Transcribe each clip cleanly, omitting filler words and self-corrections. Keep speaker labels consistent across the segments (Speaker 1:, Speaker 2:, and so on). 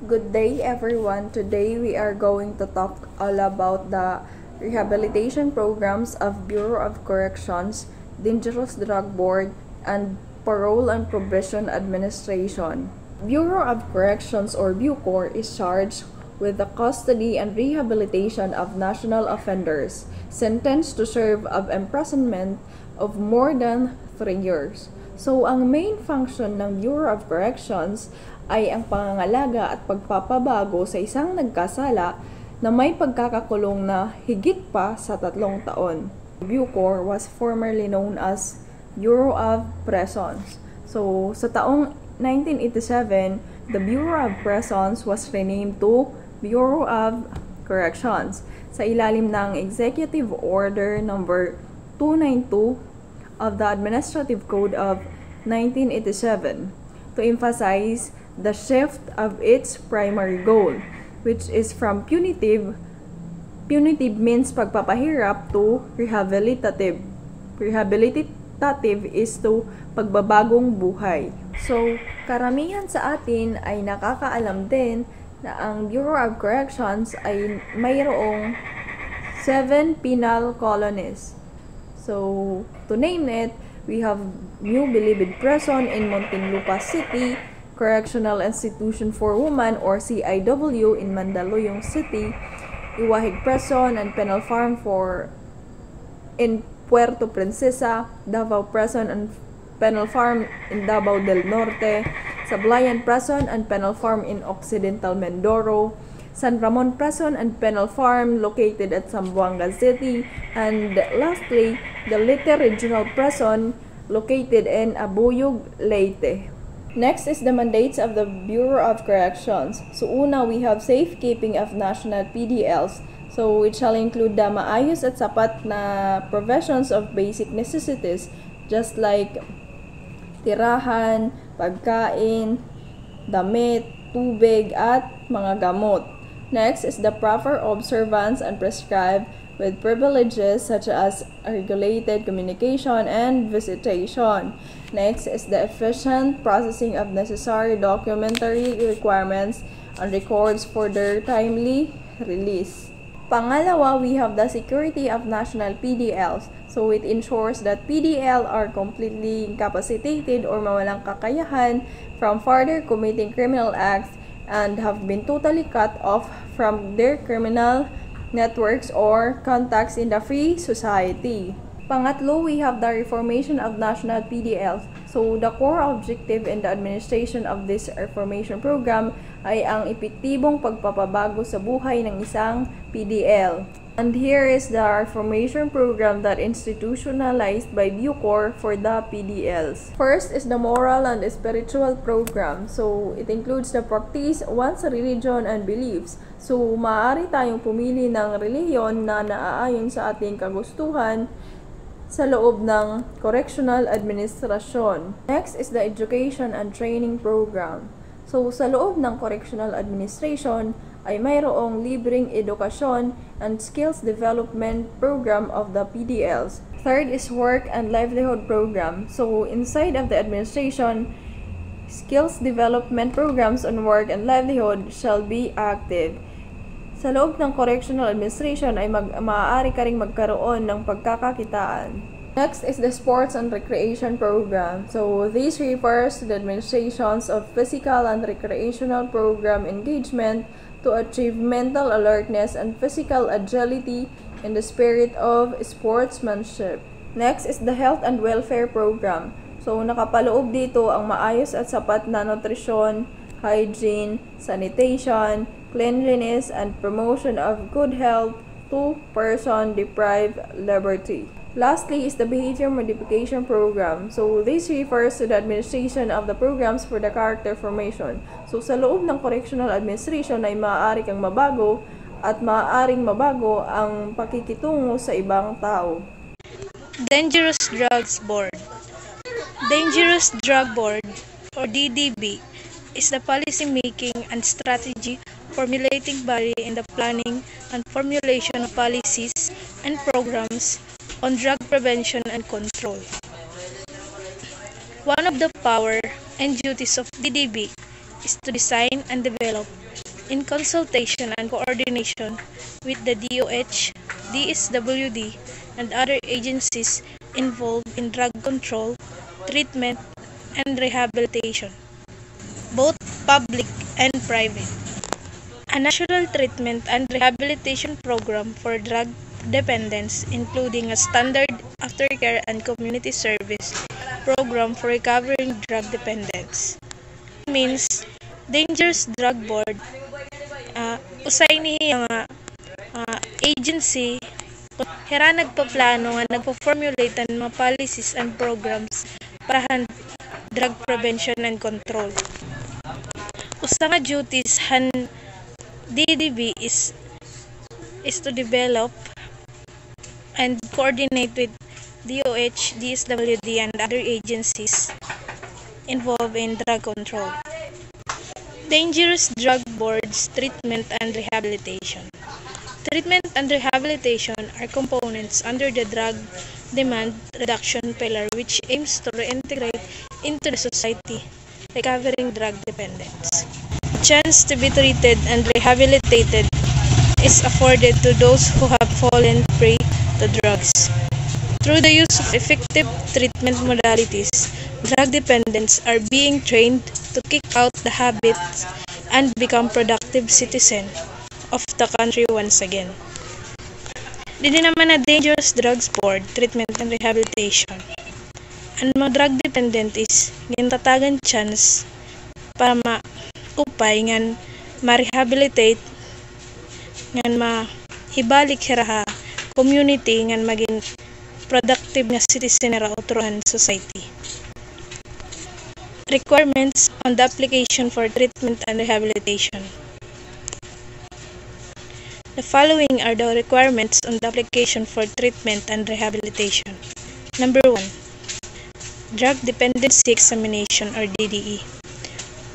Speaker 1: Good day everyone. Today we are going to talk all about the rehabilitation programs of Bureau of Corrections, Dangerous Drug Board, and Parole and Probation Administration. Bureau of Corrections or BUCOR is charged with the custody and rehabilitation of national offenders sentenced to serve of imprisonment of more than 3 years. So, ang main function ng Bureau of Corrections ay ang pangangalaga at pagpapabago sa isang nagkasala na may pagkakakulong na higit pa sa 3 taon. BUCOR was formerly known as Bureau of Prisons. So, sa taong 1987, the Bureau of Prisons was renamed to Bureau of Corrections sa ilalim ng Executive Order number 292 of the Administrative Code of 1987 to emphasize the shift of its primary goal, which is from punitive means pagpapahirap to rehabilitative. Rehabilitative is to pagbabagong buhay. So, karamihan sa atin ay nakakaalam din na ang Bureau of Corrections ay mayroong 7 penal colonies. So, to name it, we have New Bilibid Prison in Muntinlupa City, Correctional Institution for Women or CIW in Mandaluyong City, Iwahig Prison and Penal Farm in Puerto Princesa, Davao Prison and Penal Farm in Davao del Norte, Sablayan Prison and Penal Farm in Occidental Mindoro, San Ramon Prison and Penal Farm located at Zamboanga City, and lastly, the Leyte Regional Prison located in Abuyog, Leyte. Next is the mandates of the Bureau of Corrections. So una, we have safekeeping of national PDLs. So which shall include the maayos at sapat na provisions of basic necessities just like tirahan, pagkain, damit, tubig, at mga gamot. Next is the proper observance and prescribed with privileges such as regulated communication and visitation. Next is the efficient processing of necessary documentary requirements and records for their timely release. Pangalawa, we have the security of national PDLs. So it ensures that PDL are completely incapacitated or mawalang kakayahan from further committing criminal acts and have been totally cut off from their criminal networks or contacts in the free society. Pangatlo, we have the reformation of national PDLs. So, the core objective in the administration of this reformation program ay ang epektibong pagpapabago sa buhay ng isang PDL. And here is the reformation program that institutionalized by BUCOR for the PDLs. First is the moral and spiritual program. So, it includes the practice one's religion and beliefs. So, maaari tayong pumili ng relihiyon na naaayon sa ating kagustuhan sa loob ng correctional administration. Next is the education and training program. So, sa loob ng correctional administration ay mayroong libreng edukasyon and skills development program of the PDLs. Third is work and livelihood program. So, inside of the administration, skills development programs on work and livelihood shall be active. Sa loob ng correctional administration ay maaari ka ring magkaroon ng pagkakakitaan. Next is the sports and recreation program. So, this refers to the administrations of physical and recreational program engagement to achieve mental alertness and physical agility in the spirit of sportsmanship. Next is the health and welfare program. So, nakapaloob dito ang maayos at sapat na nutrisyon, hygiene, sanitation, cleanliness, and promotion of good health to person deprived liberty. Lastly is the behavior modification program. So, this refers to the administration of the programs for the character formation. So, sa loob ng correctional administration ay maaari kang mabago at maaaring mabago ang pakikitungo sa ibang tao.
Speaker 2: Dangerous Drugs Board. Dangerous Drug Board, or DDB, is the policy-making and strategy formulating body in the planning and formulation of policies and programs on drug prevention and control. One of the power and duties of DDB is to design and develop, in consultation and coordination with the DOH, DSWD, and other agencies involved in drug control, treatment, and rehabilitation, both public and private. A national treatment and rehabilitation program for drug dependence, including a standard aftercare and community service program for recovering drug dependence. Means, Dangerous Drug Board, usay niya nga agency hera nagpaplano nga nagpo-formulate ang mga policies and programs para drug prevention and control. Usa nga duties han DDB is to develop and coordinate with DOH, DSWD, and other agencies involved in drug control. Dangerous Drug Board's treatment and rehabilitation. Treatment and rehabilitation are components under the drug demand reduction pillar, which aims to reintegrate into the society recovering drug dependence. Chance to be treated and rehabilitated is afforded to those who have fallen prey to drugs. Through the use of effective treatment modalities, drug dependents are being trained to kick out the habits and become productive citizens of the country once again. Dili naman na Dangerous Drugs Board, treatment and rehabilitation. Ang mga drug dependent is gintatagan chance para maupay ngan ma-rehabilitate ngan mahibalik hiraha community ngan maging productive nga citizen ra uturan society. Requirements on the application for treatment and rehabilitation. The following are the requirements on the application for treatment and rehabilitation. Number 1. Drug Dependency Examination or DDE.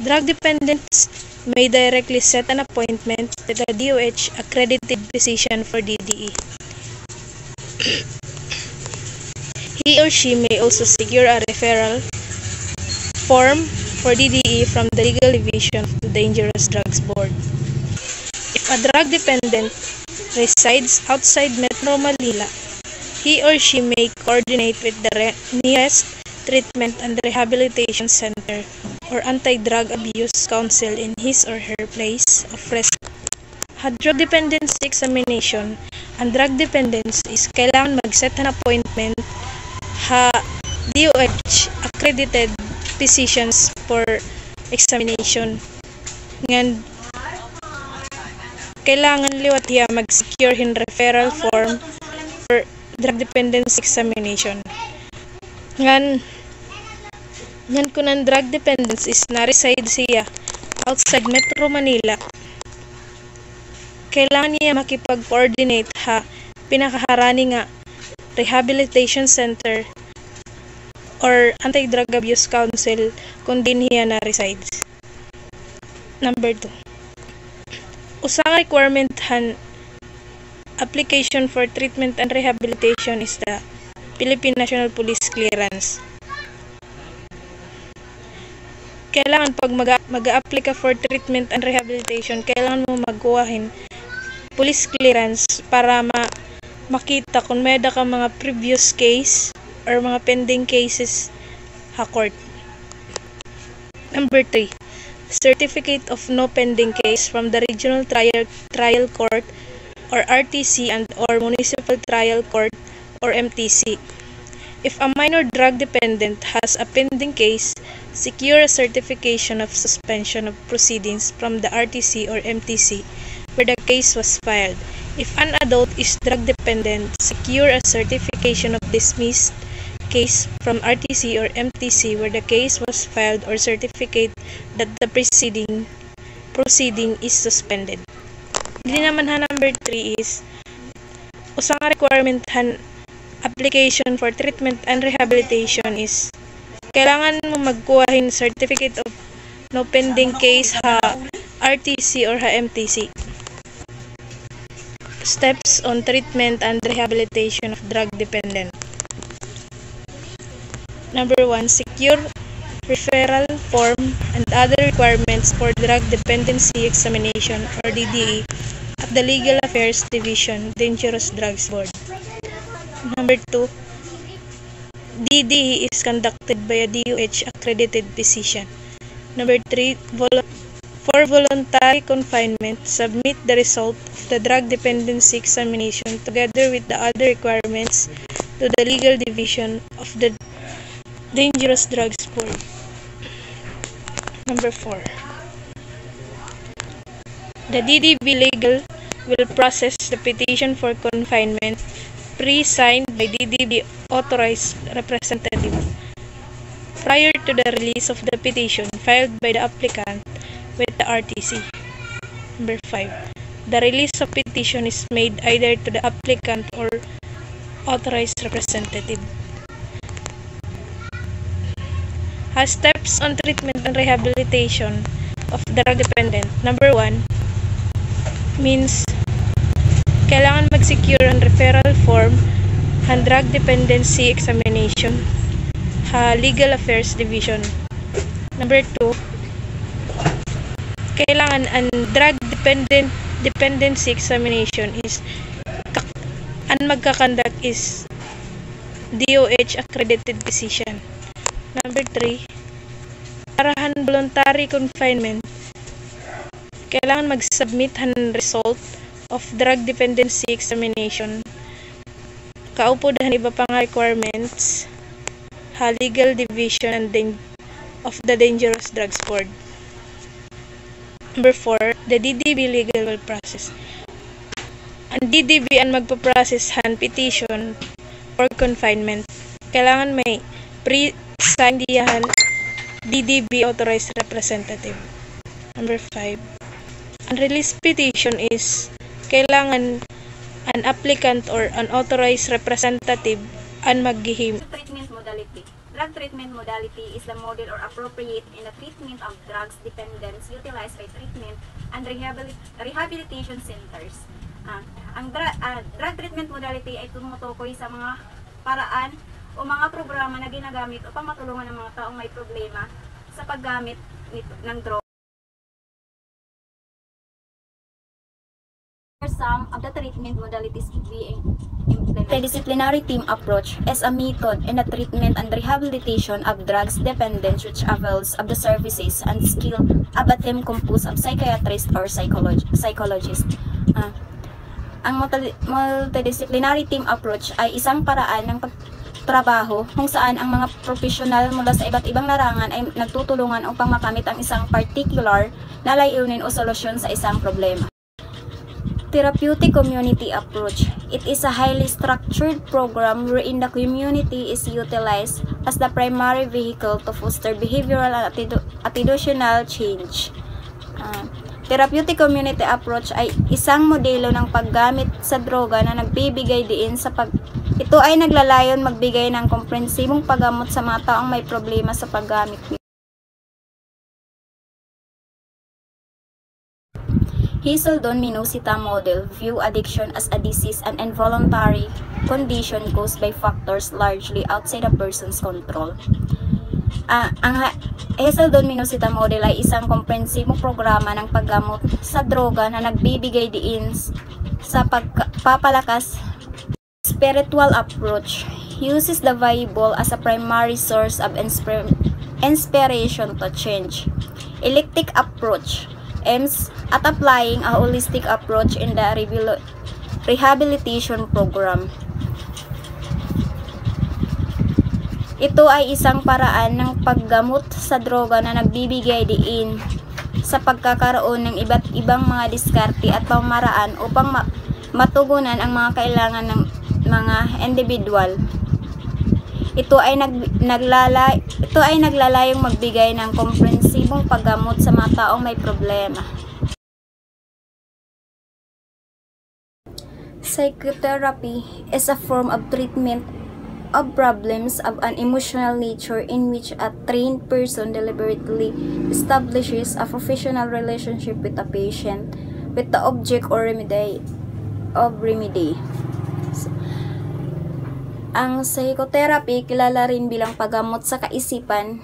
Speaker 2: Drug dependents may directly set an appointment with a DOH accredited physician for DDE. He or she may also secure a referral form for DDE from the Legal Division of the Dangerous Drugs Board. If a drug dependent resides outside Metro Manila, he or she may coordinate with the nearest treatment and rehabilitation center or anti-drug abuse council in his or her place of residence. Ha drug dependency examination, ang drug dependence is kailangan mag-set an appointment ha DOH accredited physicians for examination. Ngan kailangan liwat hiya mag-secure hin referral form for drug dependence examination. Ngan kung ang drug dependence is na-reside siya outside Metro Manila, kailangan niya makipag-coordinate ha pinakaharani nga rehabilitation center or anti-drug abuse council kung din hiya na-resides. Number 2. Usang requirement han application for treatment and rehabilitation is the Philippine National Police Clearance. Kailangan pag mag-a-apply ka for treatment and rehabilitation, kailangan mo magkuhahin police clearance para makita kung may ka mga previous case or mga pending cases ha court. Number 3. Certificate of no pending case from the Regional Trial Court or RTC and or Municipal Trial Court or MTC. If a minor drug dependent has a pending case, secure a certification of suspension of proceedings from the RTC or MTC where the case was filed. If an adult is drug dependent, secure a certification of dismissed case from RTC or MTC where the case was filed or certificate that the proceeding is suspended. Dili naman ha number 3 is usang requirement han application for treatment and rehabilitation is kailangan mo magkuhahin certificate of no pending case ha RTC or ha MTC. Steps on treatment and rehabilitation of drug dependent. Number 1, secure referral form, and other requirements for drug dependency examination or DDE at the Legal Affairs Division, Dangerous Drugs Board. Number 2, DDE is conducted by a DOH accredited physician. Number 3, for voluntary confinement, submit the result of the drug dependency examination together with the other requirements to the Legal Division of the Dangerous Drugs Board. Number 4, the DDB Legal will process the petition for confinement pre-signed by DDB authorized representative prior to the release of the petition filed by the applicant with the RTC. Number 5, the release of petition is made either to the applicant or authorized representative. Has steps on treatment and rehabilitation of drug dependent. Number 1, means kailangan mag-secure ang referral form and drug dependency examination Legal Affairs Division. Number 2, kailangan ang drug dependency examination is ang magkakandak is DOH accredited physician. Number 3, parahan voluntary confinement, kailangan mag-submit ang result of drug dependency examination kaupo dahan iba pang requirements Legal Division of the Dangerous Drugs Board. Number 4, the DDB Legal will process. Ang DDB ang magpaprocess han petition for confinement, kailangan may pre-signed diyan DDB authorized representative. Number 5, ang release petition is kailangan an applicant or an authorized representative ang maghihim.
Speaker 3: Treatment modality. Drug treatment modality is the model or appropriate in the treatment of drugs dependence utilized by treatment and rehabilitation centers. Ang drug treatment modality ay tumutukoy sa mga paraan o mga programa na ginagamit upang matulungan ng mga taong may problema sa paggamit ng droga. Some of the treatment modalities being implemented. The disciplinary team approach is a method in the treatment and rehabilitation of drugs dependence which avails of the services and skill of a team composed of psychiatrists or psychologists. Ang multidisciplinary team approach ay isang paraan ng pagtrabaho kung saan ang mga profesional mula sa iba't ibang larangan ay nagtutulungan upang makamit ang isang particular na layunin o solusyon sa isang problema. Therapeutic community approach. It is a highly structured program wherein the community is utilized as the primary vehicle to foster behavioral and attitudinal change. Therapeutic community approach ay isang modelo ng paggamit sa droga na nagbibigay diin sa ito ay naglalayon magbigay ng komprehensibong paggamot sa mga taong may problema sa paggamit nito. Hazelden-Minnesota model view addiction as a disease and involuntary condition caused by factors largely outside a person's control. Ang Hazelden-Minnesota model ay isang komprehensibong programa ng paggamot sa droga na nagbibigay diin sa pagpapalakas. Spiritual approach uses the Bible as a primary source of inspiration to change. Eclectic approach aims at applying a holistic approach in the rehabilitation program. Ito ay isang paraan ng paggamot sa droga na nagbibigay diin sa pagkakaroon ng iba't ibang mga diskarte at pamaraan upang matugunan ang mga kailangan ng mga individual. Ito ay naglalayong magbigay ng komprehensibong paggamot sa mga taong may problema. Psychotherapy is a form of treatment of problems of an emotional nature in which a trained person deliberately establishes a professional relationship with a patient with the object or remedy. Ang psychotherapy kilala rin bilang paggamot sa kaisipan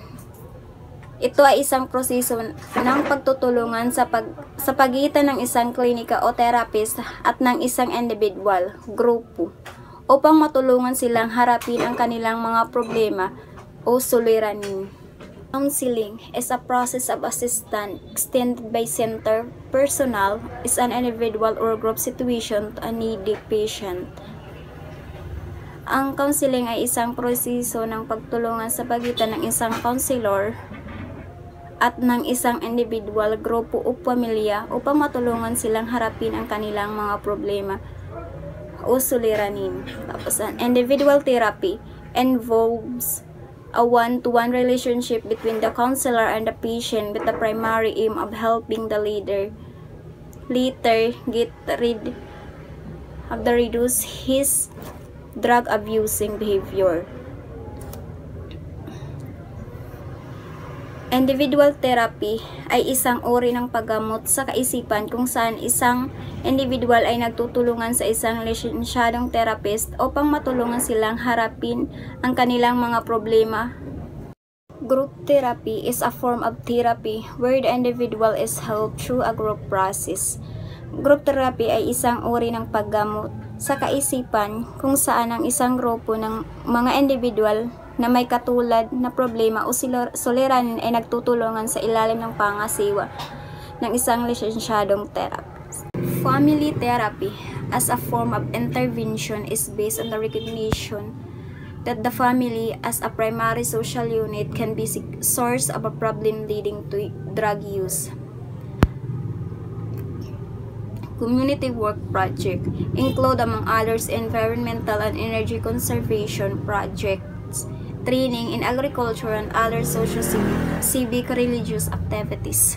Speaker 3: Ito ay isang proseso ng pagtutulungan sa pagitan ng isang klinika o therapist at ng isang individual, grupo, upang matulungan silang harapin ang kanilang mga problema o suliranin. Counseling is a process of assistance extended by center personnel is an individual or group situation to a needy patient. Ang counseling ay isang proseso ng pagtulungan sa pagitan ng isang counselor at ng isang individual, grupo o pamilya upang matulungan silang harapin ang kanilang mga problema o suliranin. Tapos, an individual therapy involves a one-to-one relationship between the counselor and the patient with the primary aim of helping the later get rid of the reduce his drug abusing behavior. Individual therapy ay isang uri ng paggamot sa kaisipan kung saan isang individual ay nagtutulungan sa isang lisensyadong therapist upang matulungan silang harapin ang kanilang mga problema. Group therapy is a form of therapy where the individual is helped through a group process. Group therapy ay isang uri ng paggamot sa kaisipan kung saan ang isang grupo ng mga individual na may katulad na problema o suliranin ay nagtutulungan sa ilalim ng pangasiwa ng isang lisensyadong therapist. Family therapy as a form of intervention is based on the recognition that the family as a primary social unit can be source of a problem leading to drug use. Community work project include among others environmental and energy conservation projects, training in agriculture and other civic religious activities.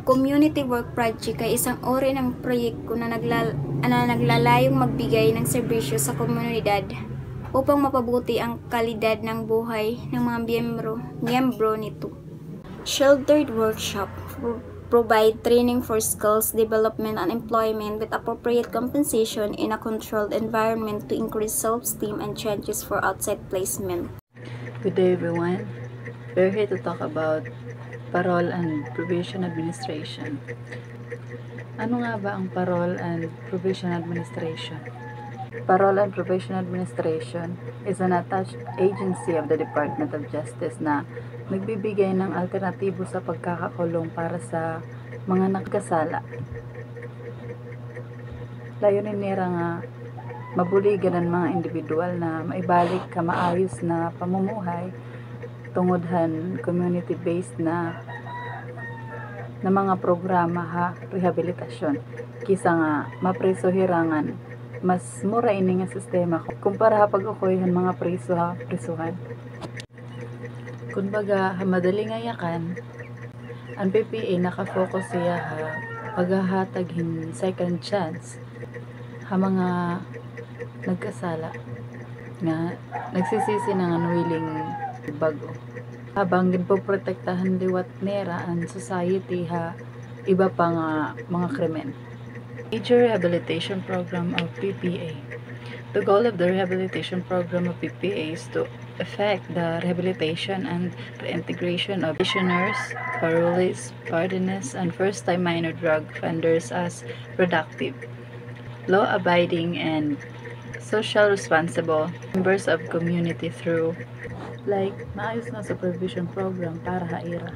Speaker 3: Community work project ay isang uri ng proyekto na naglalayong magbigay ng serbisyo sa komunidad upang mapabuti ang kalidad ng buhay ng mga miyembro nito. Sheltered workshop provide training for skills development and employment with appropriate compensation in a controlled environment to increase self-esteem and chances for outside placement.
Speaker 4: Good day everyone. We're here to talk about Parole and Probation Administration. Ano nga ba ang Parole and Probation Administration? Parole and Probation Administration is an attached agency of the Department of Justice na nagbibigay ng alternatibo sa pagkakakulong para sa mga nagkasala. Layunin nila nga mabuligan ng mga individual na maibalik ka maayos na pamumuhay tungodhan community-based na mga programa rehabilitasyon kisa nga mapreso hirangan mas mura ini nga sistema kumpara pag okoyhan mga presuhan. Kumbaga, madali nga yakan, ang PPA nakafocus siya paghahatag hin second chance mga nagkasala nga nagsisisi ng willing bago. Habang ginpoprotektahan liwat nera ang society iba pa nga mga krimen. Major Rehabilitation Program of PPA. The goal of the rehabilitation program of PPA is to effect the rehabilitation and reintegration of prisoners, parolees, pardoners, and first-time minor drug offenders as productive, law-abiding, and social responsible members of community through maayos nga supervision program para haira.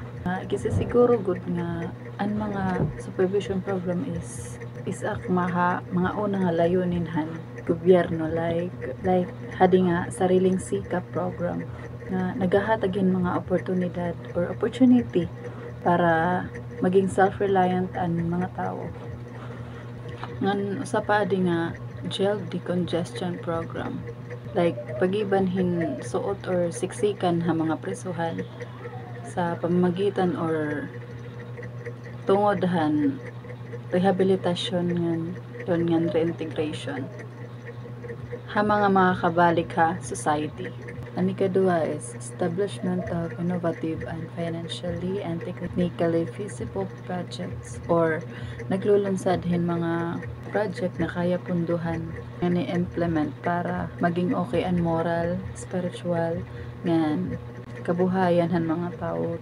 Speaker 4: Siguro good nga ang mga supervision program is mga unang layuninhan gobyerno like hadi nga sariling sikap program na nagahatagin mga opportunity para maging self-reliant ang mga tao. Ngan usa pa di nga jail decongestion program pagibanhin suot or siksikan mga presuhan sa pamamagitan or tungodhan rehabilitasyon ngan reintegration mga makakabalik society. Ang ikadua is establishment of innovative and financially and technically feasible projects or naglulunsadhin mga project na kaya punduhan nga ni-implement para maging okay ang moral, spiritual, ngan kabuhayan han mga tao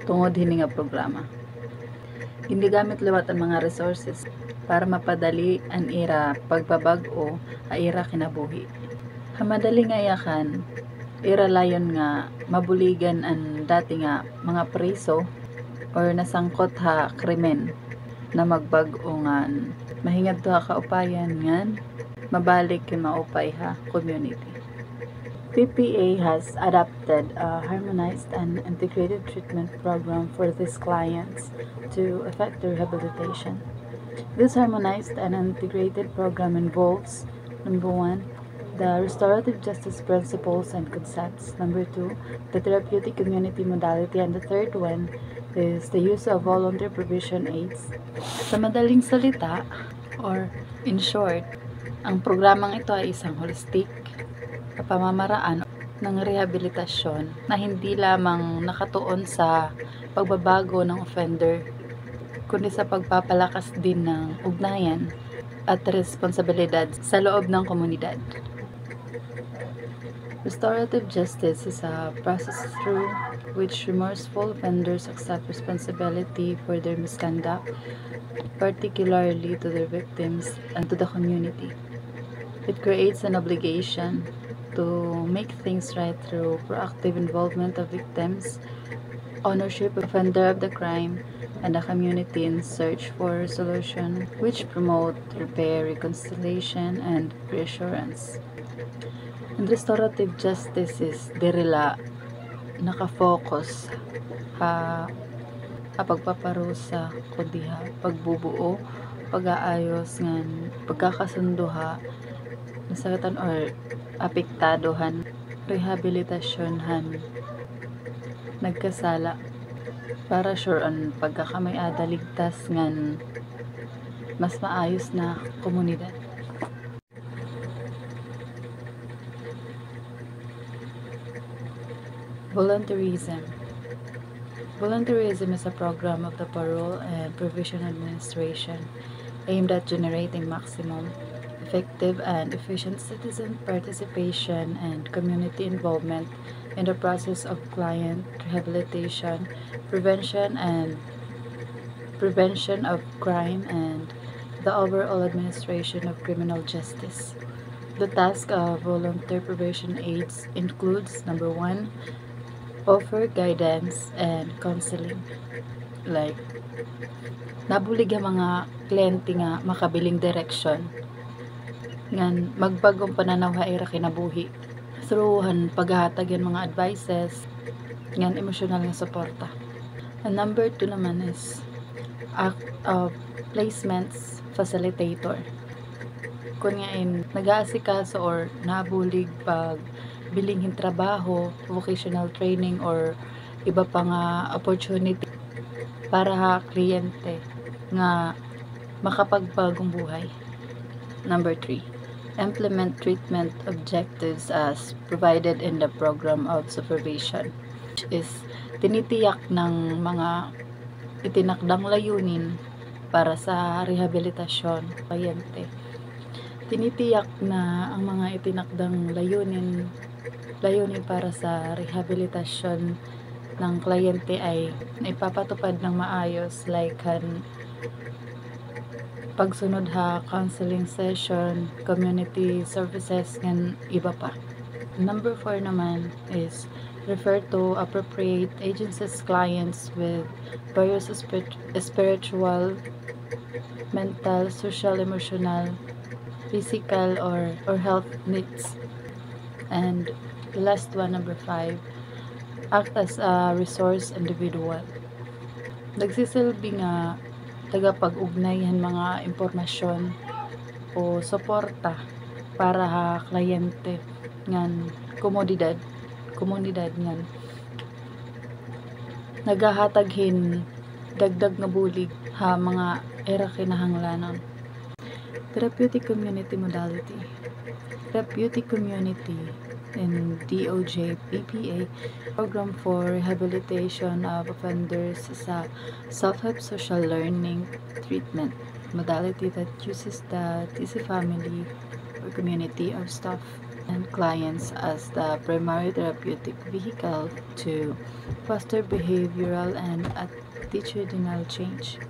Speaker 4: tungod hini nga programa. Ginigamit liwat ang mga resources para mapadali ang ira pagbabag-o a ira kinabuhi. Hamadali nga yakan, ira layon nga mabuligan ang dati nga mga preso or nasangkot ha krimen na magbag-o ngan mahingad to ha kaupayan ngan mabalik yung maupay ha community. PPA has adopted a harmonized and integrated treatment program for these clients to effect their rehabilitation. This harmonized and integrated program involves, number 1, the restorative justice principles and concepts, number 2, the therapeutic community modality, and the third one is the use of voluntary provision aids. Sa madaling salita, or in short, ang programang ito ay isang holistic na pamamaraan ng rehabilitasyon na hindi lamang nakatuon sa pagbabago ng offender, kundi sa pagpapalakas din ng ugnayan at responsibilidad sa loob ng komunidad. Restorative justice is a process through which remorseful offenders accept responsibility for their misconduct, particularly to their victims and to the community. It creates an obligation to make things right through proactive involvement of victims, ownership of offender of the crime, and the community in search for a solution which promote repair, reconciliation, and reassurance. And restorative justice is dirila nakafocus ha pagpaparusa kundi ha pagbubuo, pag-aayos ngan pagkakasunduha nasakatan or apektadohan, rehabilitasyonhan nagkasala para sure ang pagkakamay-ada ligtas ngan mas maayos na komunidad. Volunteerism. Volunteerism is a program of the Parole and Provision Administration aimed at generating maximum effective and efficient citizen participation and community involvement in the process of client rehabilitation, prevention of crime, and the overall administration of criminal justice. The task of volunteer probation aides includes, number 1, offer guidance and counseling. Like, nabulig ang mga kliyente nga makabiling direksyon ngan magbagong pananaw ha ira kinabuhi throughhan paghahatag yan mga advices ngan emosyonal nga suporta. And number 2 naman is act of placements facilitator. Kung ngayon nag-aasikaso or nabulig pag bilinghin trabaho, vocational training, or iba pa nga opportunity para ha kliyente nga makapagbagong buhay. Number 3, implement treatment objectives as provided in the program of supervision, which is tinitiyak ng mga itinakdang layunin para sa rehabilitasyon kliyente. Tinitiyak na ang mga itinakdang layunin para sa rehabilitasyon ng kliyente ay naipapatupad ng maayos, like pagsunod ha counseling session, community services, and iba pa. Number 4 naman is refer to appropriate agencies clients with various spiritual, mental, social, emotional, physical, or health needs. And the last one, number 5, act as a resource individual. Nagsisilbi nga tagapag-ugnayan mga impormasyon o suporta para ha kliyente ngan komunidad ngan nagahataghin dagdag nga bulig ha mga era kinahanglanon. Therapeutic community modality. Therapeutic community in DOJ PPA program for rehabilitation of offenders sa self-help social learning treatment modality that uses the TC family or community of staff and clients as the primary therapeutic vehicle to foster behavioral and attitudinal change.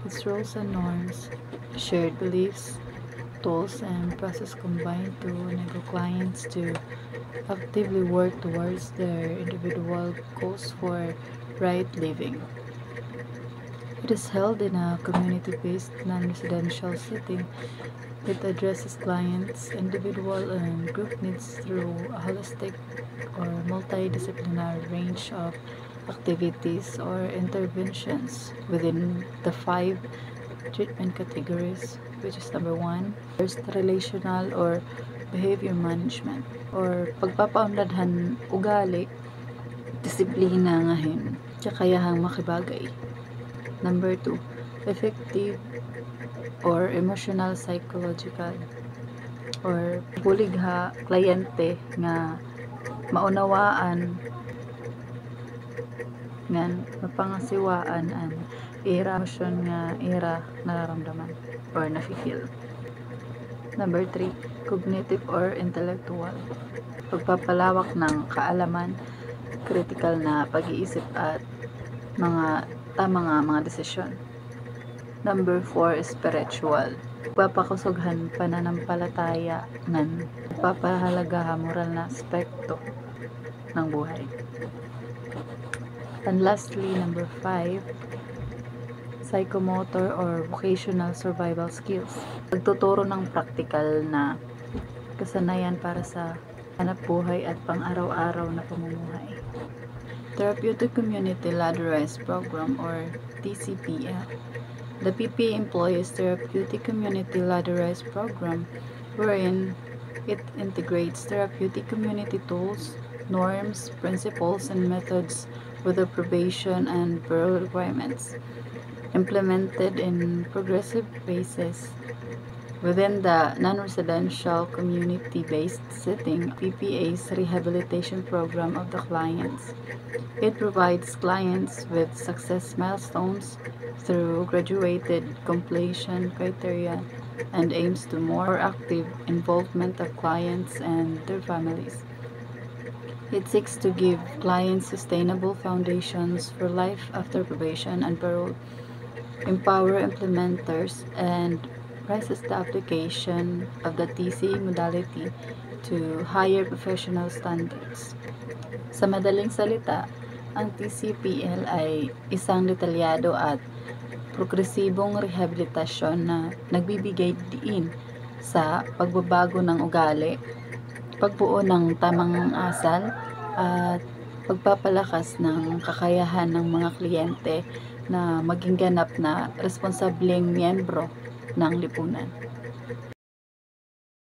Speaker 4: Its roles and norms, shared beliefs, tools, and process combine to enable clients to actively work towards their individual goals for right living. It is held in a community-based non-residential setting. It addresses clients' individual and group needs through a holistic or multidisciplinary range of activities or interventions within the 5 treatment categories, which is number 1, first, relational or behavior management or pagpapaunladhan ugali, disiplina ngahin, kakayahang makibagay. Number 2, effective or emotional psychological or buligha kliyente nga maunawaan ngan mapangasiwaan ang emosyon nga nararamdaman or nafe-feel. Number 3, cognitive or intellectual, pagpapalawak ng kaalaman, critical na pag-iisip at mga tamang mga desisyon. Number 4, spiritual, pagpapakusughan pananampalataya ngan pagpapahalaga moral na aspekto ng buhay. And lastly, number 5, psychomotor or vocational survival skills, pagtuturo ng practical na kasanayan para sa hanap buhay at pang-araw-araw na pamumuhay. Therapeutic Community Ladderized Program or TCPL. The PPA employs Therapeutic Community Ladderized Program wherein it integrates therapeutic community tools, norms, principles, and methods with the probation and parole requirements, implemented in progressive phases. Within the non-residential community-based setting, PPA's rehabilitation program of the clients. It provides clients with success milestones through graduated completion criteria and aims to more active involvement of clients and their families. It seeks to give clients sustainable foundations for life after probation and parole, empower implementers, and raises the application of the TC modality to higher professional standards. Sa madaling salita, ang TCPL ay isang detalyado at progresibong rehabilitasyon na nagbibigay diin sa pagbabago ng ugali, pagbuo ng tamang asal, at pagpapalakas ng kakayahan ng mga kliyente na maging ganap na responsableng miyembro ng lipunan.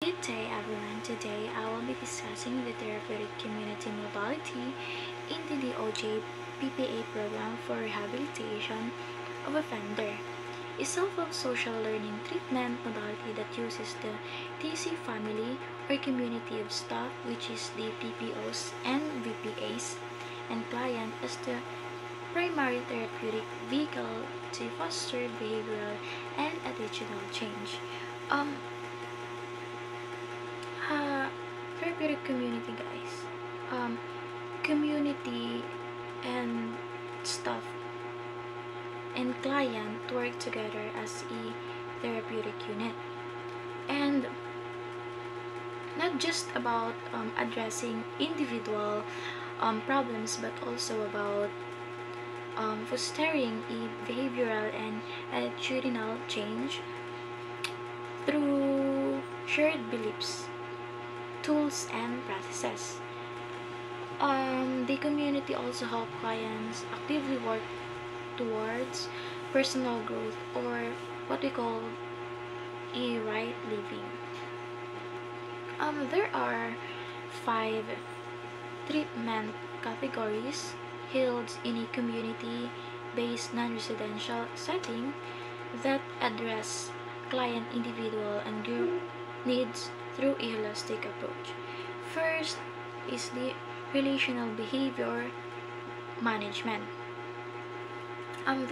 Speaker 5: Good day everyone. Today I will be discussing the therapeutic community modality in the DOJ PPA program for rehabilitation of offender. A self-social learning treatment modality that uses the TC family or community of staff, which is the PPOs and VPAs, and client as the primary therapeutic vehicle to foster behavioral and attitudinal change. Therapeutic community, guys. Community and staff and client work together as a therapeutic unit, and not just about addressing individual problems, but also about fostering a behavioral and attitudinal change through shared beliefs, tools, and practices. The community also help clients actively work towards personal growth, or what we call a right living. There are 5 treatment categories held in a community-based non-residential setting that address client individual and group needs through a holistic approach. First is the relational behavior management.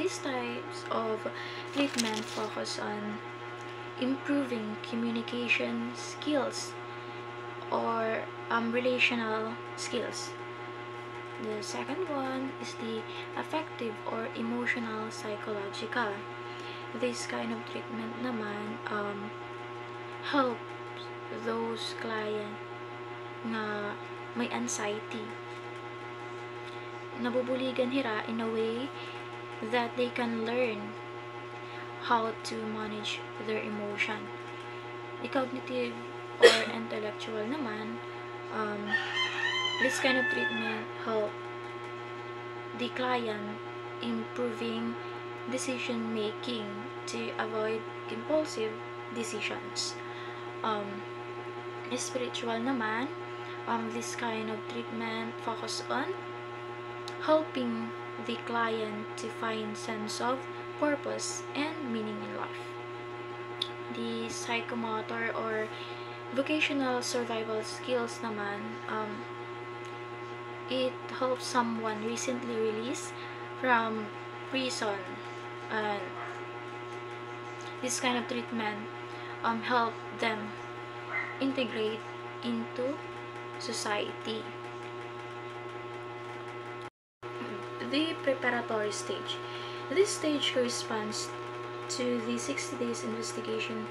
Speaker 5: These types of treatment focus on improving communication skills or relational skills. The second one is the affective or emotional psychological. This kind of treatment naman helps those client na may anxiety, nabubuligan hira in a way that they can learn how to manage their emotion. The cognitive or intellectual naman, this kind of treatment help the client improving decision making to avoid impulsive decisions. Spiritual naman, this kind of treatment focus on helping the client to find sense of purpose and meaning in life. The psychomotor or vocational survival skills naman, it helps someone recently released from prison, and this kind of treatment help them integrate into society. The preparatory stage. This stage corresponds to the 60 days investigation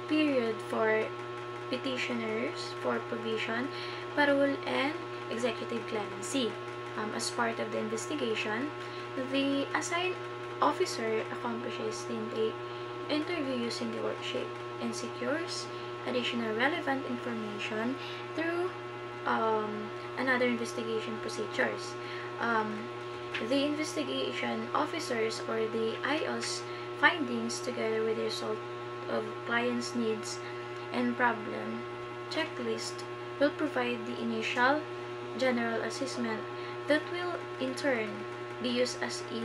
Speaker 5: period for petitioners for provision, parole, and executive clemency. As part of the investigation, the assigned officer accomplishes the intake interview using the worksheet and secures additional relevant information through another investigation procedures. The investigation officers or the IO's findings together with the result of client's needs and problem checklist will provide the initial general assessment that will in turn be used as a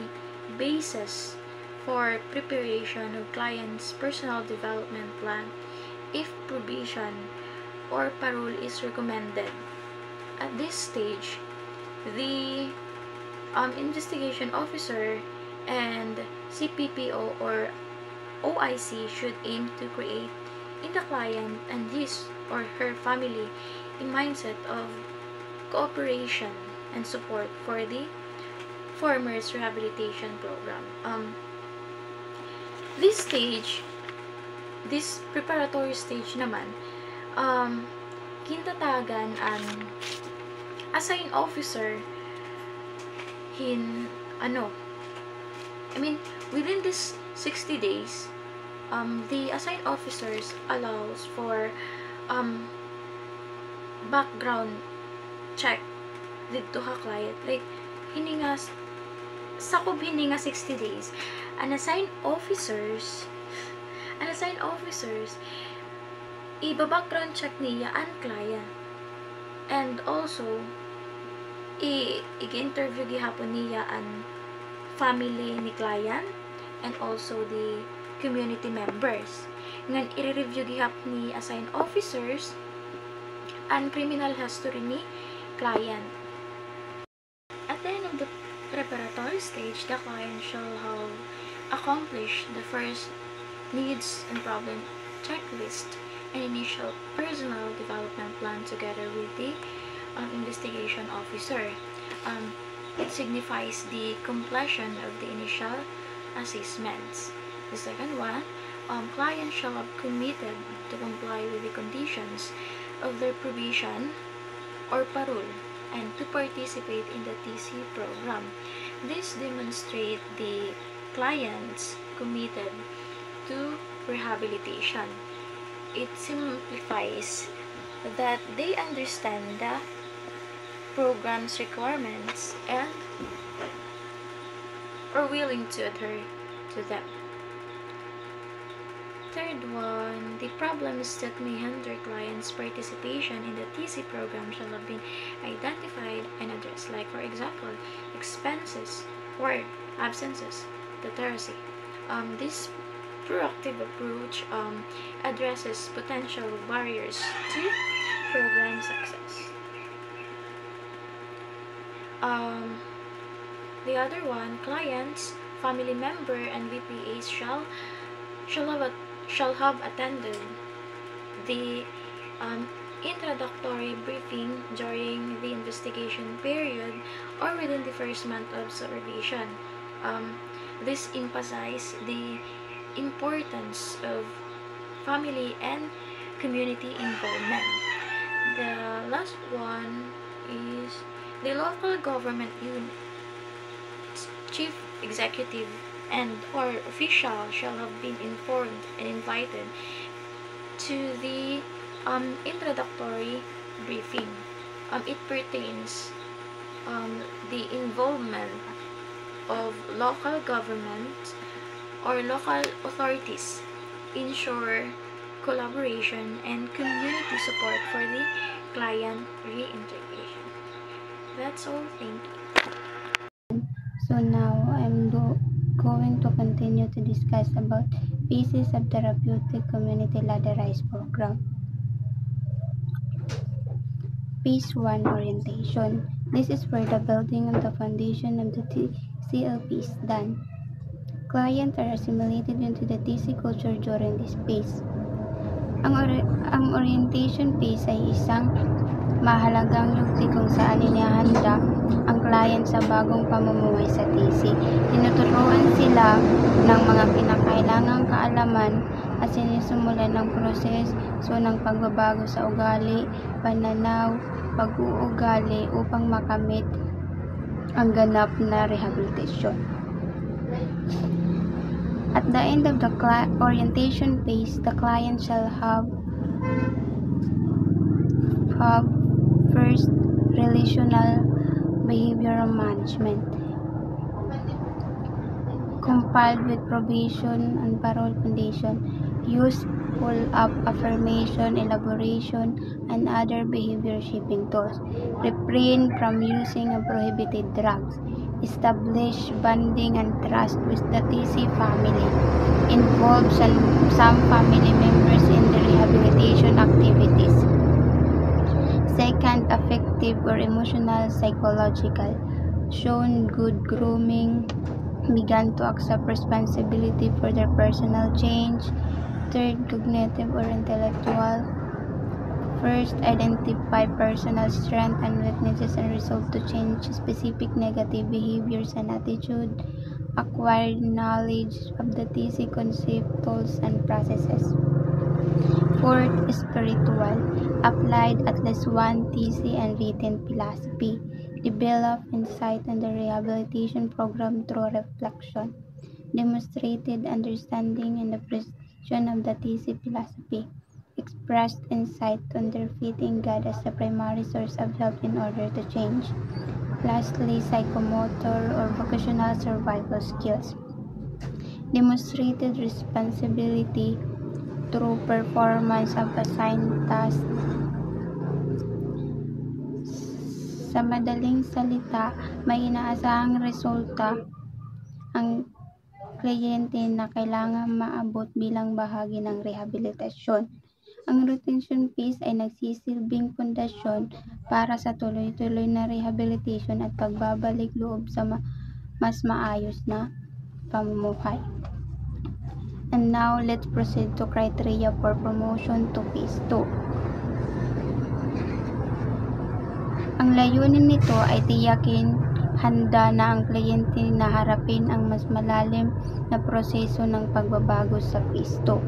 Speaker 5: basis for preparation of client's personal development plan if probation or parole is recommended. At this stage, the investigation officer and CPPO or OIC should aim to create in the client and his or her family a mindset of cooperation and support for the former's rehabilitation program. This stage, this preparatory stage naman, kintatagan ang assigned officer within this 60 days, the assigned officers allows for background check dito ka client, like sakob hininga 60 days. Unassigned officers i-background check niya ang client, and also i-interview gihapon niya ang family ni client and also the community members. Ngan i-review gihapon ni assigned officers ang criminal history ni client. At the end of the preparatory stage, the client shall have accomplished the first needs and problem checklist and initial personal development plan together with the investigation officer. It signifies the completion of the initial assessments. The second one, clients shall have committed to comply with the conditions of their probation or parole and to participate in the TC program. This demonstrates the clients committed to rehabilitation. It simplifies that they understand the program's requirements and are willing to adhere to them. Third one, the problems that may hinder clients' participation in the TC program shall have been identified and addressed, like for example, expenses or absences, literacy. This proactive approach addresses potential barriers to program success. The other one, clients, family member, and VPAs shall have a shall have attended the introductory briefing during the investigation period or within the first month of supervision. This emphasizes the importance of family and community involvement. The last one is the local government unit. Chief executive and or official shall have been informed and invited to the introductory briefing. It pertains the involvement of local government or local authorities, ensure collaboration and community support for the client reintegration. That's all. Thank you.
Speaker 6: So now I'm going to continue to discuss about pieces of therapeutic community ladderized program. Phase 1 Orientation. This is where the building of the foundation of the CLP is done. Clients are assimilated into the TC culture during this phase. Ang orientation phase ay isang mahalagang yugti kung saan inihahanda ang client sa bagong pamumuhay sa TC. Tinuturuan sila ng mga kinakailangang kaalaman at sinisimulan ng proseso ng pagbabago sa ugali, pananaw, pag-uugali upang makamit ang ganap na rehabilitasyon. At the end of the orientation phase, the client shall have first relational behavioral management, compiled with probation and parole condition, use pull-up affirmation, elaboration, and other behavior shaping tools, refrain from using prohibited drugs, establish bonding and trust with the TC family, involve some family members in the rehabilitation activities. Second, affective or emotional psychological, shown good grooming, began to accept responsibility for their personal change. Third, cognitive or intellectual. First, identify personal strengths and weaknesses and resolve to change specific negative behaviors and attitude. Acquire knowledge of the TC concept, tools, and processes. Fourth, spiritual. Applied at least one TC and written philosophy. Develop insight on the rehabilitation program through reflection. Demonstrated understanding and appreciation of the TC philosophy. Expressed insight on their faith in God as the primary source of help in order to change. Lastly, psychomotor or vocational survival skills. Demonstrated responsibility through performance of assigned tasks. Sa madaling salita, may inaasahang resulta ang kliyente na kailangan maabot bilang bahagi ng rehabilitasyon. Ang retention phase ay nagsisilbing pundasyon para sa tuloy-tuloy na rehabilitation at pagbabalik loob sa mas maayos na pamumuhay. And now, let's proceed to criteria for promotion to phase 2. Ang layunin nito ay tiyakin handa na ang kliyente na harapin ang mas malalim na proseso ng pagbabago sa phase 2.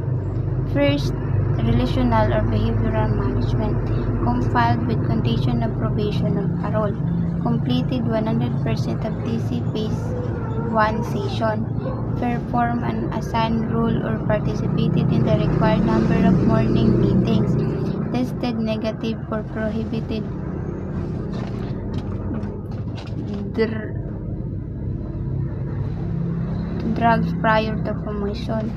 Speaker 6: First, relational or behavioral management, compiled with condition of probation and parole, completed 100% of TC phase 1 session, perform an assigned role or participated in the required number of morning meetings, tested negative for prohibited drugs prior to promotion,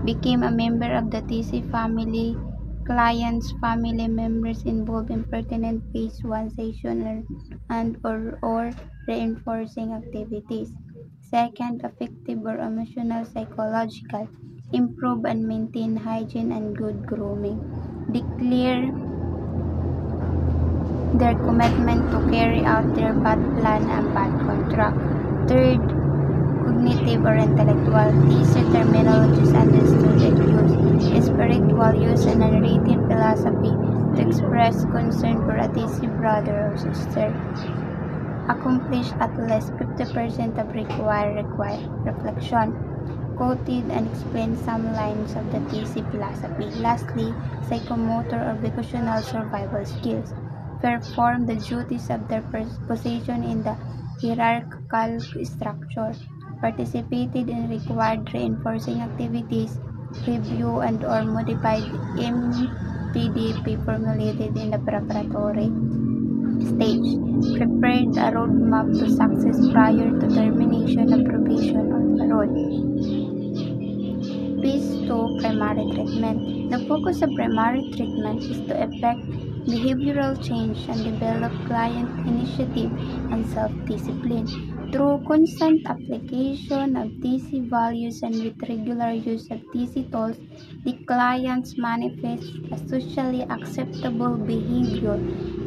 Speaker 6: became a member of the TC family, clients, family members involved in pertinent phase 1 session and or reinforcing activities. Second, affective or emotional psychological, improve and maintain hygiene and good grooming, declare their commitment to carry out their bad plan and bad contract. Third, cognitive or intellectual, TC terminologies understood and used, philosophy to express concern for a TC brother or sister. Accomplish at least 50% of required reflection. Quoted and explained some lines of the TC philosophy. Lastly, psychomotor or vocational survival skills. Perform the duties of their position in the hierarchical structure. Participated in required reinforcing activities. Review and or modified MPDP formulated in the preparatory stage. Prepared a roadmap to success prior to termination of probation or parole. Phase 2, primary treatment. The focus of primary treatment is to effect behavioral change and develop client initiative and self-discipline. Through constant application of TC values and with regular use of TC tools, the clients manifest a socially acceptable behavior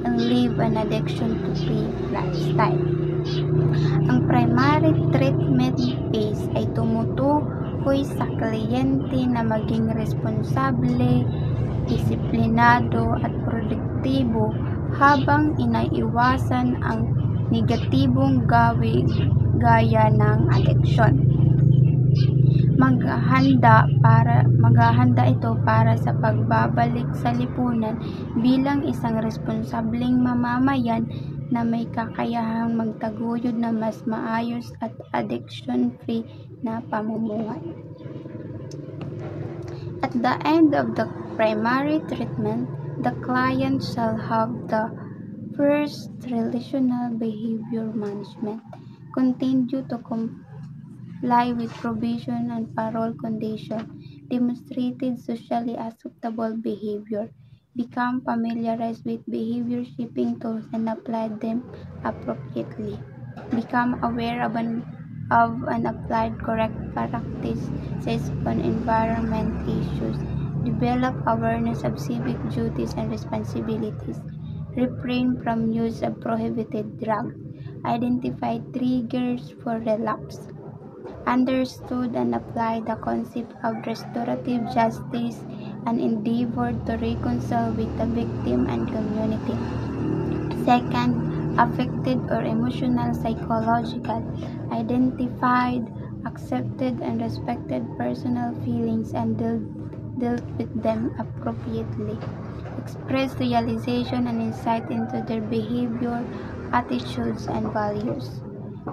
Speaker 6: and live an addiction-free lifestyle. Ang primary treatment phase ay tumutukoy sa kliyente na maging responsable, disiplinado at produktibo habang inaiwasan ang negatibong gawi gaya ng addiction. Maghahanda ito para sa pagbabalik sa lipunan bilang isang responsableng mamamayan na may kakayahang magtaguyod na mas maayos at addiction-free na pamumuhay. At the end of the primary treatment, the client shall have the first relational behavior management, continue to comply with probation and parole condition, demonstrated socially acceptable behavior, become familiarized with behavior shaping tools and apply them appropriately, become aware of an applied correct practices on environment issues, develop awareness of civic duties and responsibilities, refrain from use of prohibited drugs, identify triggers for relapse, understood and applied the concept of restorative justice and endeavored to reconcile with the victim and community. Second, affected or emotional psychological, identified, accepted and respected personal feelings and dealt with them appropriately. Express realization and insight into their behavior, attitudes, and values.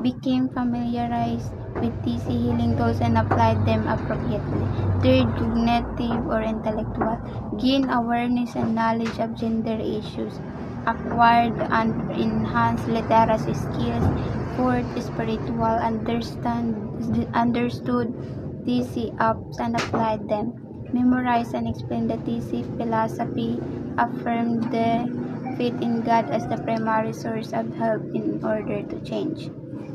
Speaker 6: Became familiarized with TC healing tools and applied them appropriately. Third, cognitive or intellectual. Gain awareness and knowledge of gender issues. Acquired and enhanced literacy skills. Fourth, spiritual. Understood TC apps and applied them. Memorize and explain the TC philosophy. Affirm the faith in God as the primary source of help in order to change.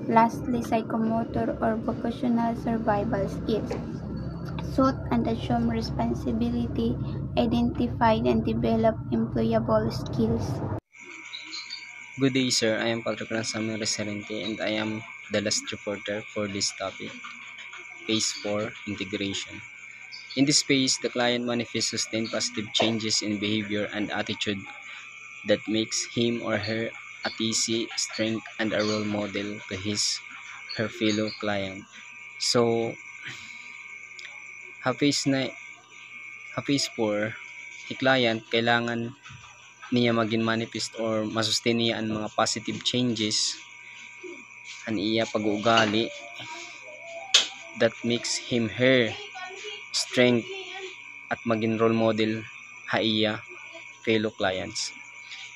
Speaker 6: Lastly, psychomotor or vocational survival skills. Sought and assume responsibility, identified and develop employable skills.
Speaker 7: Good day, sir. I am Patrick Ransaming Reserente and I am the last reporter for this topic, Phase 4, Integration. In this phase, the client manifests sustained positive changes in behavior and attitude that makes him or her a TC strength and a role model to her fellow client. So, phase 4, si client kailangan niya maging manifest or masustain niya ang mga positive changes ang iya pag-uugali that makes him her strength at maging role model iya fellow clients.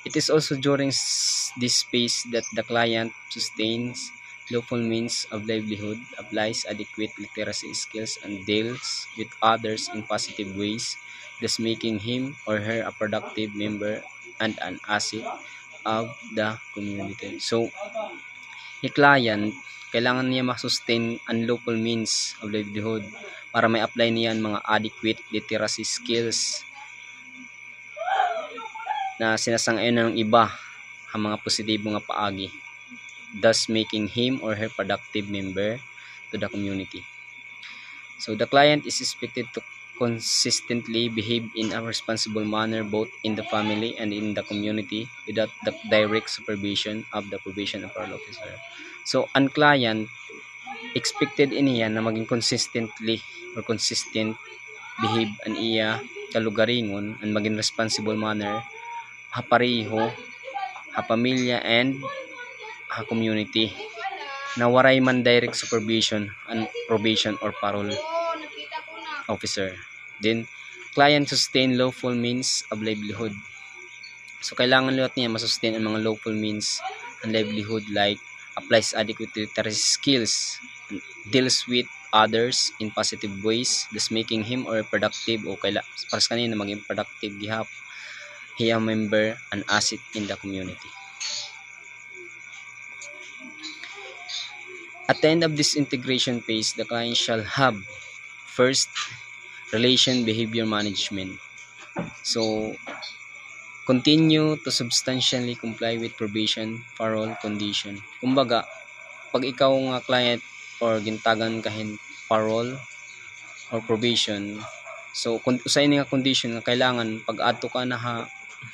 Speaker 7: It is also during this phase that the client sustains lawful means of livelihood, applies adequate literacy skills, and deals with others in positive ways, thus making him or her a productive member and an asset of the community. So, yung client, kailangan niya masustain ang lawful means of livelihood para may apply niya mga adequate literacy skills na sinasang-ayon ng iba ang mga positibo nga paagi, thus making him or her productive member to the community. So the client is expected to consistently behave in a responsible manner both in the family and in the community without the direct supervision of the probation and parole officer. So, ang client, expected iniya na maging consistently or consistent behave an iya kalugaringon and maging responsible manner ha pareho, ha pamilya and ha community na waray man direct supervision and probation or parole officer. Then, client sustain lawful means of livelihood. So, kailangan lahat niya masustain ang mga lawful means and livelihood like applies adequate literacy skills, deals with others in positive ways, thus making him or productive o para sa kanina maging productive gihap, he a member and asset in the community. At the end of this integration phase, the client shall have first, relation behavior management. So, continue to substantially comply with probation, parole condition. Kumbaga, pag ikaw nga client or gintagan kahin parole or probation, so usay nga condition nga kailangan pag adto ka na ha,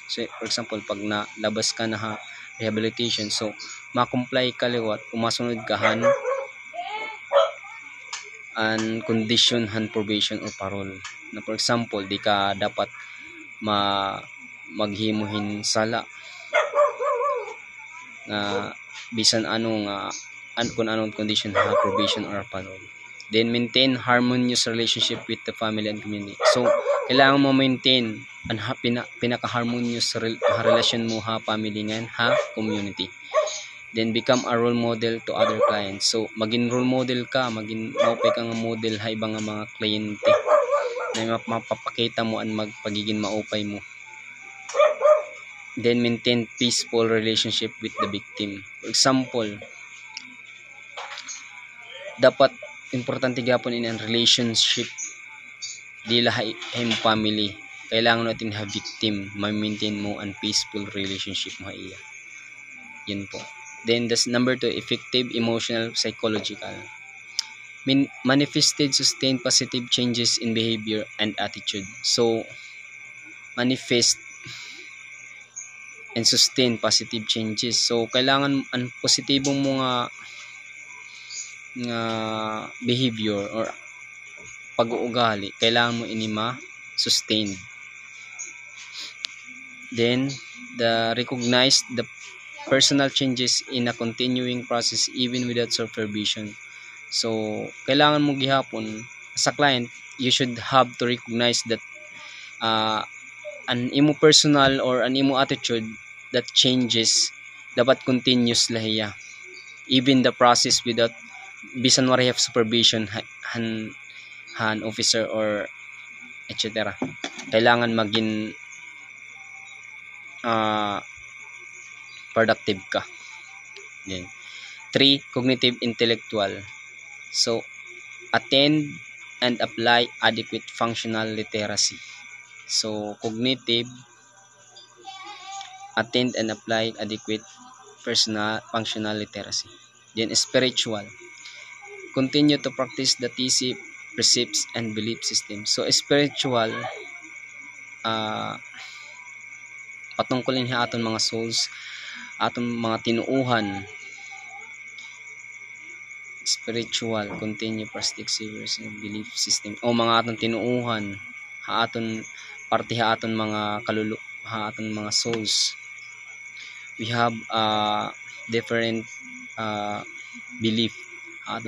Speaker 7: so for example, pag nalabas ka na ha rehabilitation, so ma-comply ka liwat, umasunod kahan an condition han probation or parole. Na for example, di ka dapat maghimuhin sala na bisan anong kung anong condition ha probation or parole. Then maintain harmonious relationship with the family and community. So kailangan mo maintain ang pinaka-harmonious relasyon mo ha family ngan ha community. Then become a role model to other clients. So maging role model ka, maging maupay kang model ha ibang mga kliyente na mapapakita mo ang magpagiging maupay mo. Then maintain peaceful relationship with the victim. For example, dapat importante gyapon in ang relationship dila him family. Kailangan natin ha victim, ma-maintain mo ang peaceful relationship mo iya. Yun po. Then that's number 2, effective emotional psychological. Manifested sustained positive changes in behavior and attitude. So manifest and sustain positive changes. So kailangan ang positibong mga behavior or pag-uugali kailangan mo ini ma-sustain. Then recognize the personal changes in a continuing process even without supervision. So kailangan mo gihapon sa client, you should have to recognize that an imo personal or an imo attitude that changes dapat continuous lahiya even the process without bisan wala have supervision han officer or etc. Kailangan maging productive ka. Then 3, cognitive intellectual. So attend and apply adequate functional literacy. So cognitive, attend and apply adequate functional literacy. Then spiritual, continue to practice the TC precepts and belief system. So spiritual, patungkulin ha aton mga souls, aton mga tinuuhan. Spiritual, continue practice and belief system o mga aton tinuuhan ha aton parte ha aton mga ha aton mga souls. We have different belief ha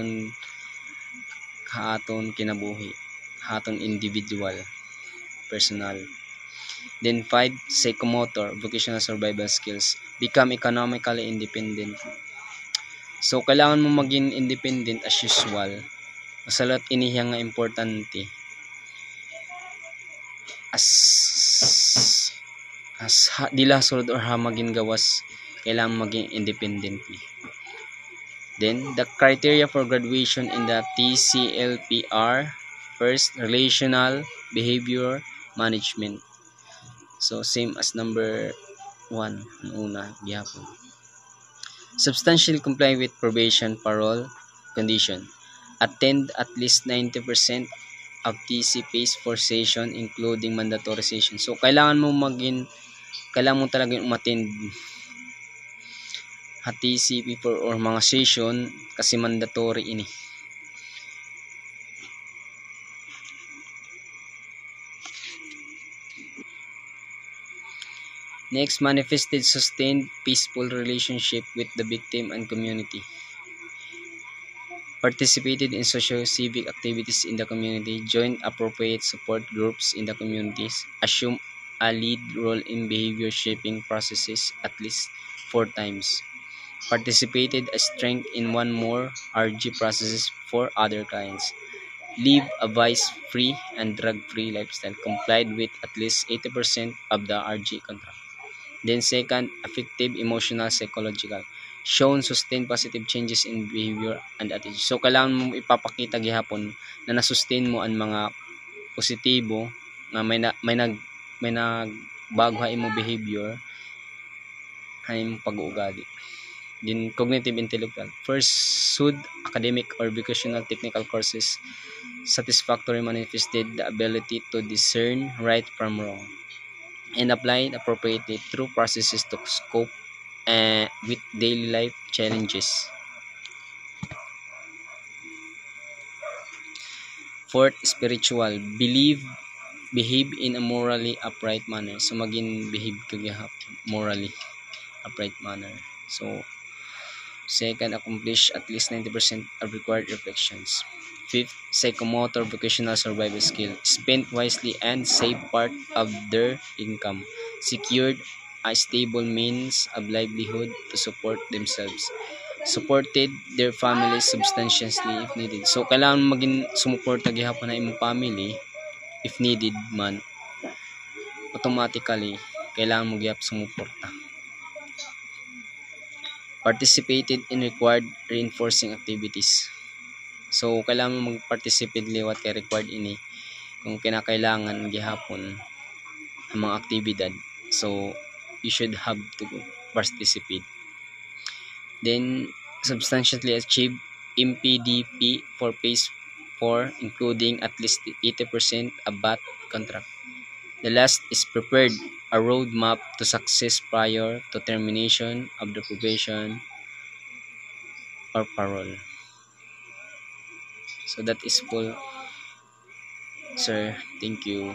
Speaker 7: aton kinabuhi, ha aton individual, personal. Then 5, psychomotor, vocational survival skills. Become economically independent. So kailangan mo maging independent as usual. Masalat inihiya nga importante. Dila sulod or ha maging gawas, kailangan maging independently. Then the criteria for graduation in the TCLPR, first, relational behavior management. So same as number 1, ang una gihapon. Substantially comply with probation, parole condition. Attend at least 90% of TC pays for session including mandatory session. So kailangan mo talaga umattend TC for or mga session kasi mandatory ini. Next, manifested sustained peaceful relationship with the victim and community. Participated in socio-civic activities in the community, joined appropriate support groups in the communities, assumed a lead role in behavior shaping processes at least 4 times. Participated as strength in one more RG processes for other clients. Live a vice-free and drug-free lifestyle. Complied with at least 80% of the RG contract. Then second, affective, emotional, psychological. Shown sustained positive changes in behavior and attitude. So kailangan mo ipapakita gihapon na na-sustain mo ang mga positibo na may nagbago ha imo behavior ha imo pag-uugali. Then cognitive intellectual. First, SUD academic or vocational technical courses satisfactorily manifested the ability to discern right from wrong and applied appropriately through processes to cope with daily life challenges. Fourth, spiritual. Behave in a morally upright manner. So, maging behave ka morally upright manner. So, second, accomplish at least 90% of required reflections. Fifth, psychomotor vocational survival skill. Spent wisely and save part of their income. Secured a stable means of livelihood to support themselves. Supported their families substantially if needed. So, kailangan maging sumuporta gihapon na imong family if needed man. Automatically, kailangan mo gihap sumuporta. Participated in required reinforcing activities. So, kailangan mo mag-participate liwat kay required ini kung kinakailangan gihapon ang mga aktibidad. So, you should have to participate. Then, substantially achieve MPDP for phase 4 including at least 80% of BAT contract. The last is prepared a roadmap to success prior to termination of the probation or parole. So that is full, sir. Thank you.